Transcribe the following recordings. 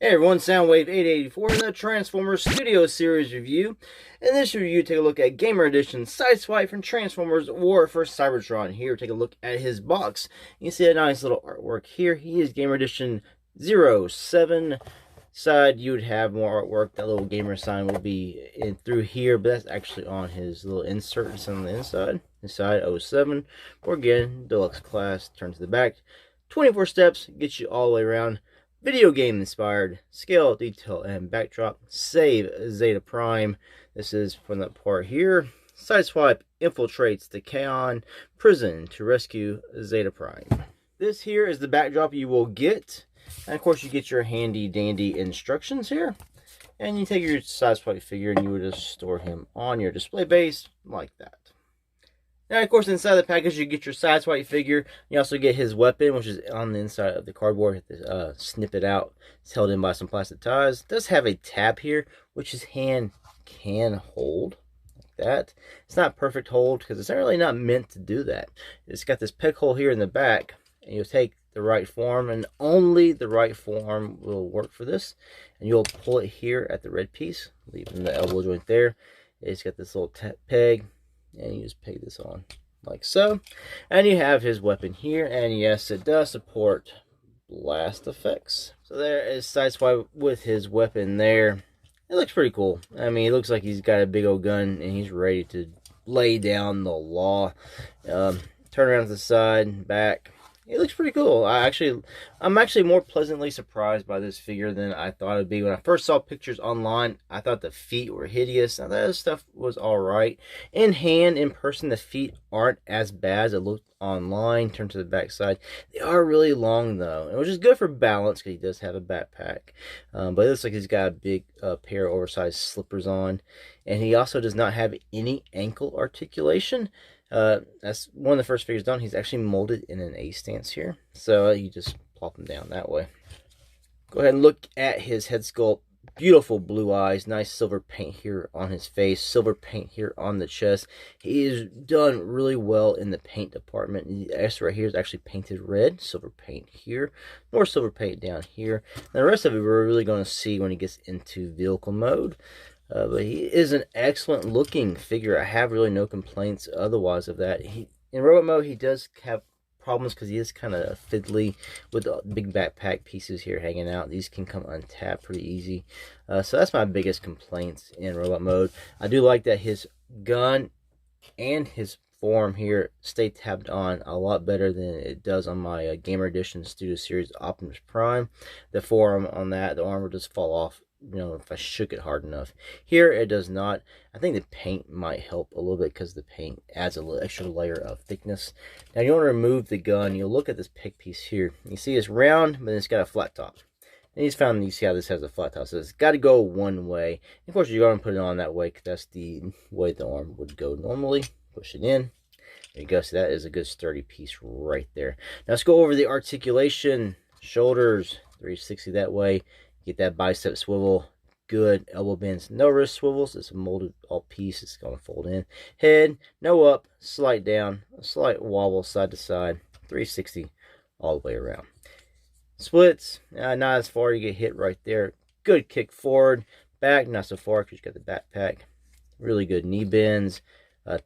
Hey everyone, Soundwave 884 in the Transformers Studio Series review. In this review, take a look at Gamer Edition Sideswipe from Transformers War for Cybertron. Here, take a look at his box. You see a nice little artwork here. He is Gamer Edition 07. Side, you would have more artwork. That little gamer sign will be in through here, but that's actually on his little insert. It's on the inside. Inside 07. Or again, deluxe class. Turn to the back. 24 steps, gets you all the way around. Video game inspired, scale, detail, and backdrop. Save Zeta Prime. This is from that part here. Sideswipe infiltrates the Kaon prison to rescue Zeta Prime. This here is the backdrop you will get. And of course you get your handy dandy instructions here. And you take your Sideswipe figure and you would just store him on your display base like that. Now, of course, inside the package, you get your Sideswipe figure. You also get his weapon, which is on the inside of the cardboard. You have to snip it out. It's held in by some plastic ties. It does have a tab here, which his hand can hold like that. It's not perfect hold because it's really not meant to do that. It's got this peg hole here in the back, and you'll take the right form, and only the right form will work for this. And you'll pull it here at the red piece, leaving the elbow joint there. It's got this little peg. And you just peg this on like so. And you have his weapon here. And yes, it does support blast effects. So there is Sideswipe with his weapon there. It looks pretty cool. I mean, it looks like he's got a big old gun and he's ready to lay down the law. Turn around to the side, back. It looks pretty cool. I'm actually more pleasantly surprised by this figure than I thought it'd be. When I first saw pictures online, I thought the feet were hideous. Now that stuff was alright. In hand, in person, the feet aren't as bad as it looked online. Turn to the back side. They are really long though, which is good for balance because he does have a backpack. But it looks like he's got a big pair of oversized slippers on. And he also does not have any ankle articulation. That's one of the first figures done. He's actually molded in an A stance here, so you just plop him down that way. Go ahead and look at his head sculpt. Beautiful blue eyes, nice silver paint here on his face, silver paint here on the chest. He is done really well in the paint department. The S right here is actually painted red, silver paint here, more silver paint down here. And the rest of it we're really going to see when he gets into vehicle mode. But he is an excellent looking figure. I have really no complaints otherwise of that. In robot mode, he does have problems because he is kind of fiddly with the big backpack pieces here hanging out. These can come untapped pretty easy. So that's my biggest complaints in robot mode. I do like that his gun and his forearm here stay tabbed on a lot better than it does on my Gamer Edition Studio Series Optimus Prime. The forearm on that, the arm will just fall off, you know, if I shook it hard enough. Here it does not. I think the paint might help a little bit because the paint adds a little extra layer of thickness. Now you want to remove the gun. You'll look at this peg piece here. You see it's round, but it's got a flat top. And you see how this has a flat top. So it's got to go one way. Of course, you're going to put it on that way because that's the way the arm would go normally. Push it in. There you go. So that is a good sturdy piece right there. Now let's go over the articulation. Shoulders, 360 that way. Get that bicep swivel, good elbow bends, no wrist swivels. It's a molded all piece. It's going to fold in. Head, no up, slight down, a slight wobble side to side, 360 all the way around. Splits, not as far. You get hit right there. Good kick forward, back, not so far because you got the backpack. Really good knee bends.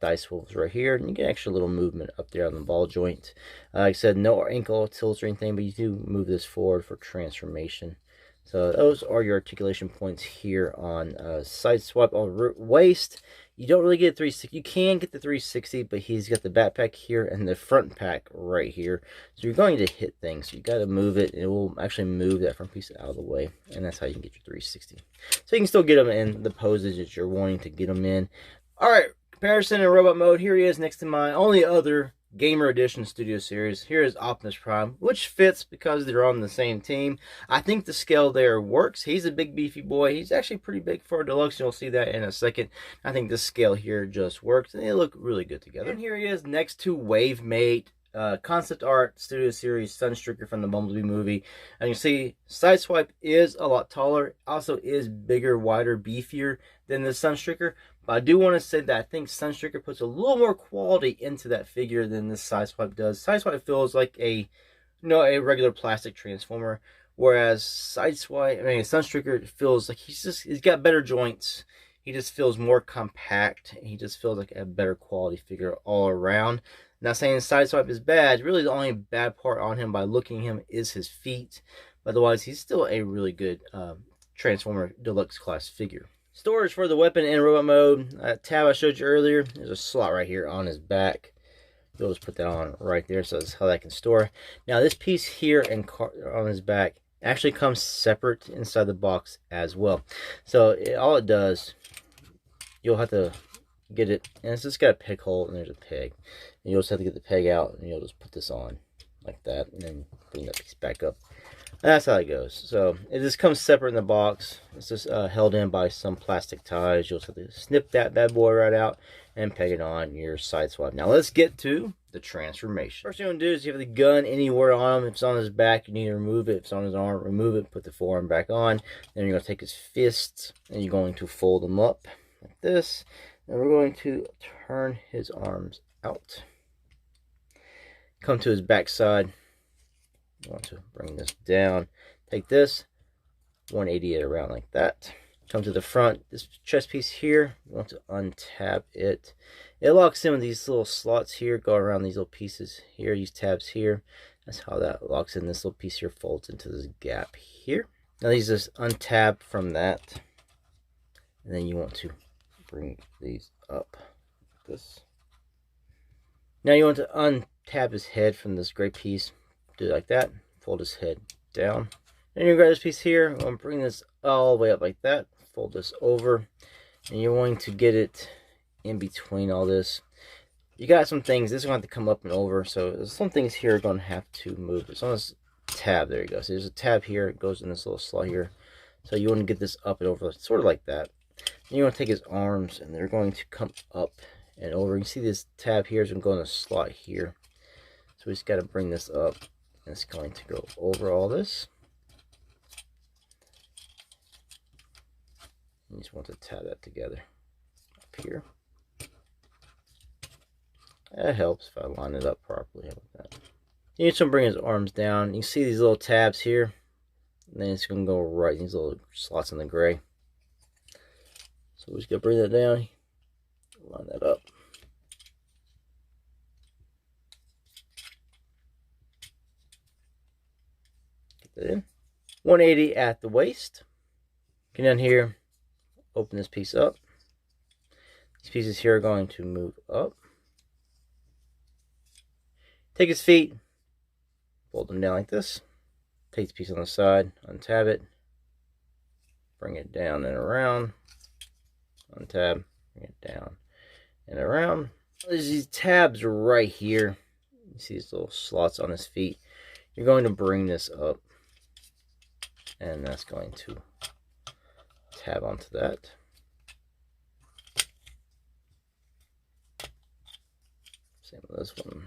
Thigh swivels right here, and you get extra little movement up there on the ball joint. Like I said, no ankle tilts or anything, but you do move this forward for transformation. So those are your articulation points here on Sideswipe. On waist, you don't really get 360. You can get the 360, but he's got the backpack here and the front pack right here. So you're going to hit things. So you got to move it, and it will actually move that front piece out of the way, and that's how you can get your 360. So you can still get them in the poses that you're wanting to get them in. All right, comparison in robot mode. Here he is next to my only other Gamer Edition Studio Series. Here is Optimus Prime, which fits because they're on the same team. I think the scale there works. He's a big beefy boy. He's actually pretty big for a deluxe. You'll see that in a second. I think the scale here just works, and they look really good together. And here he is next to Wavemate, concept art Studio Series Sunstreaker from the Bumblebee movie. And you see Sideswipe is a lot taller, also is bigger, wider, beefier than the Sunstreaker. But I do want to say that I think Sunstreaker puts a little more quality into that figure than this Sideswipe does. Sideswipe feels like a No, a regular plastic transformer. Whereas Sideswipe, I mean, Sunstreaker feels like he's got better joints. He just feels more compact. He just feels like a better quality figure all around. Not saying Sideswipe is bad. Really, the only bad part on him by looking at him is his feet. But otherwise, he's still a really good Transformer Deluxe class figure. Storage for the weapon and robot mode. Tab I showed you earlier. There's a slot right here on his back. You'll just put that on right there, so that's how that can store. Now this piece here and on his back actually comes separate inside the box as well. So all it does, you'll have to get it, and it's just got a peg hole, and there's a peg. And you'll just have to get the peg out, and you'll just put this on like that, and then bring that piece back up. And that's how it goes. So it just comes separate in the box. It's just held in by some plastic ties. You'll just have to snip that bad boy right out and peg it on your Sideswipe. Now let's get to the transformation. First thing you want to do is you have the gun anywhere on him. If it's on his back, you need to remove it. If it's on his arm, remove it. Put the forearm back on. Then you're going to take his fists and you're going to fold them up like this. And we're going to turn his arms out. Come to his back side. You want to bring this down. Take this, 180 it around like that. Come to the front. This chest piece here, you want to untab it. It locks in with these little slots here. Go around these little pieces here. These tabs here. That's how that locks in. This little piece here folds into this gap here. Now these just untab from that. And then you want to bring these up like this. Now you want to untab his head from this gray piece. Do it like that. Fold his head down. Then you grab this piece here. I'm going to bring this all the way up like that. Fold this over. And you're going to get it in between all this. You got some things. This is going to have to come up and over. So some things here are going to have to move. It's on this tab. There you go. So there's a tab here. It goes in this little slot here. So you want to get this up and over. Sort of like that. And you want to take his arms. And they're going to come up and over. You can see this tab here is going to go in a slot here. So we just got to bring this up. And it's going to go over all this. You just want to tab that together up here. That helps if I line it up properly. How about that? You just want to bring his arms down. You see these little tabs here. And then it's going to go right. These little slots in the gray. So we're just going to bring that down. Line that up. In 180 at the waist. Get down here, open this piece up. These pieces here are going to move up. Take his feet, fold them down like this. Take the piece on the side, untab it, bring it down and around, untab, bring it down and around. There's these tabs right here. You see these little slots on his feet. You're going to bring this up. And that's going to tab onto that. Same with this one.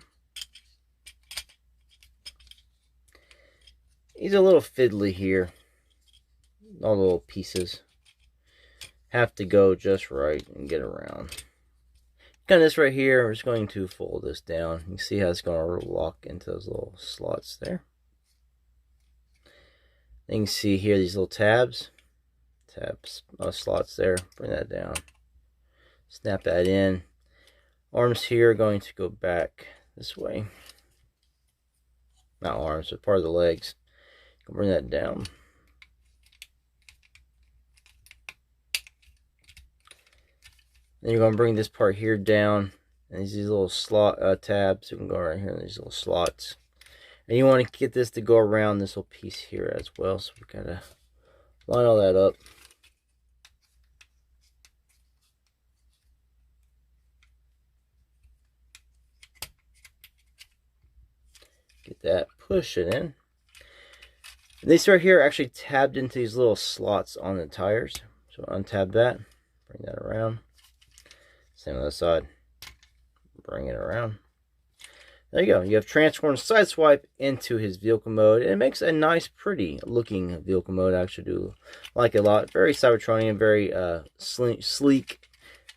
He's a little fiddly here. All the little pieces have to go just right and get around. Kind of this right here, we're just going to fold this down. You can see how it's going to lock into those little slots there. You can see here these little tabs, slots there. Bring that down, snap that in. Arms here are going to go back this way. Not arms, but part of the legs. Bring that down. Then you're going to bring this part here down, and these little slot tabs. You can go right here in these little slots. And you want to get this to go around this little piece here as well. So we gotta line all that up. Get that, push it in. And these right here are actually tabbed into these little slots on the tires. So untab that, bring that around. Same on the side, bring it around. There you go. You have transformed Sideswipe into his vehicle mode. It makes a nice, pretty looking vehicle mode. I actually do like it a lot. Very Cybertronian, very sleek.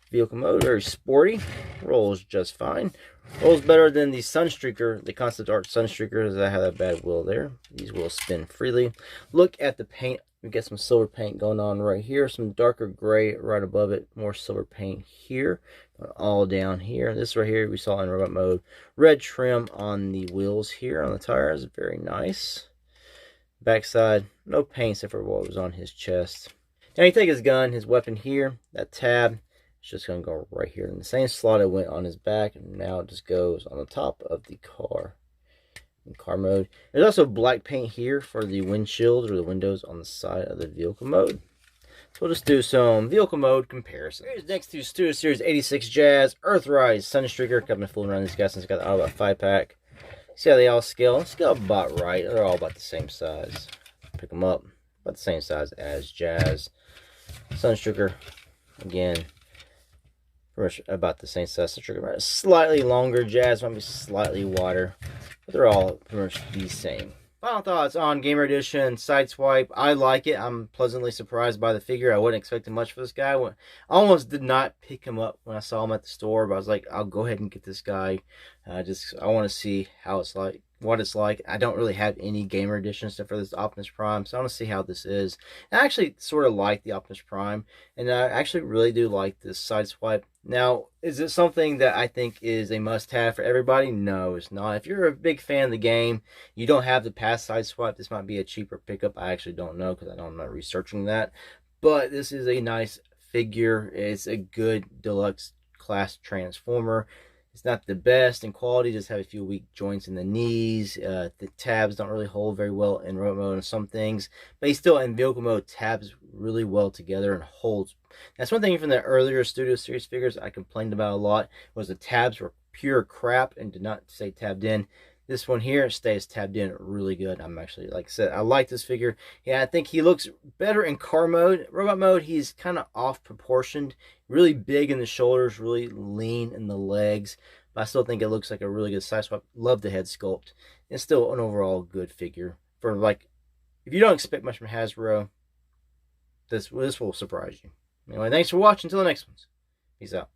vehicle mode, very sporty, rolls just fine. Rolls better than the Sunstreaker, the concept art Sunstreaker, as I have that bad wheel there. These wheels spin freely. Look at the paint. We got some silver paint going on right here, some darker gray right above it, more silver paint here, all down here. This right here we saw in robot mode. Red trim on the wheels here on the tires, very nice. Backside, no paint except for what was on his chest. Now you take his gun, his weapon here, that tab, it's just going to go right here in the same slot it went on his back, and now it just goes on the top of the car. In car mode. There's also black paint here for the windshield or the windows on the side of the vehicle mode. So we'll just do some vehicle mode comparison. Here's next to Studio Series 86 Jazz, Earthrise, Sunstreaker. I've been fooling around these guys since I got the Autobot 5-pack. See how they all scale? Scale about right. They're all about the same size. Pick them up. About the same size as Jazz. Sunstreaker, again, pretty much about the same size. Sunstreaker, slightly longer. Jazz might be slightly wider. But they're all pretty much the same. Final thoughts on Gamer Edition Sideswipe. I like it. I'm pleasantly surprised by the figure. I wasn't expecting much for this guy. I almost did not pick him up when I saw him at the store, but I was like, I'll go ahead and get this guy. I want to see how it's like, what it's like. I don't really have any Gamer Edition stuff for this Optimus Prime, so I want to see how this is. And I actually sort of like the Optimus Prime, and I actually really do like this Sideswipe. Now, is it something that I think is a must-have for everybody? No, it's not. If you're a big fan of the game, you don't have the past Sideswipe, this might be a cheaper pickup. I actually don't know because I'm not researching that. But this is a nice figure. It's a good deluxe class Transformer. It's not the best in quality, just have a few weak joints in the knees. The tabs don't really hold very well in robot mode and some things. But he's still in vehicle mode, tabs really well together and holds. That's one thing from the earlier Studio Series figures I complained about a lot, was the tabs were pure crap and did not stay tabbed in. This one here stays tabbed in really good. I'm actually, like I said, I like this figure. Yeah, I think he looks better in car mode. Robot mode, he's kind of off proportioned. Really big in the shoulders, really lean in the legs. But I still think it looks like a really good Sideswipe. Love the head sculpt. It's still an overall good figure. For like, if you don't expect much from Hasbro, this will surprise you. Anyway, thanks for watching. Until the next one. Peace out.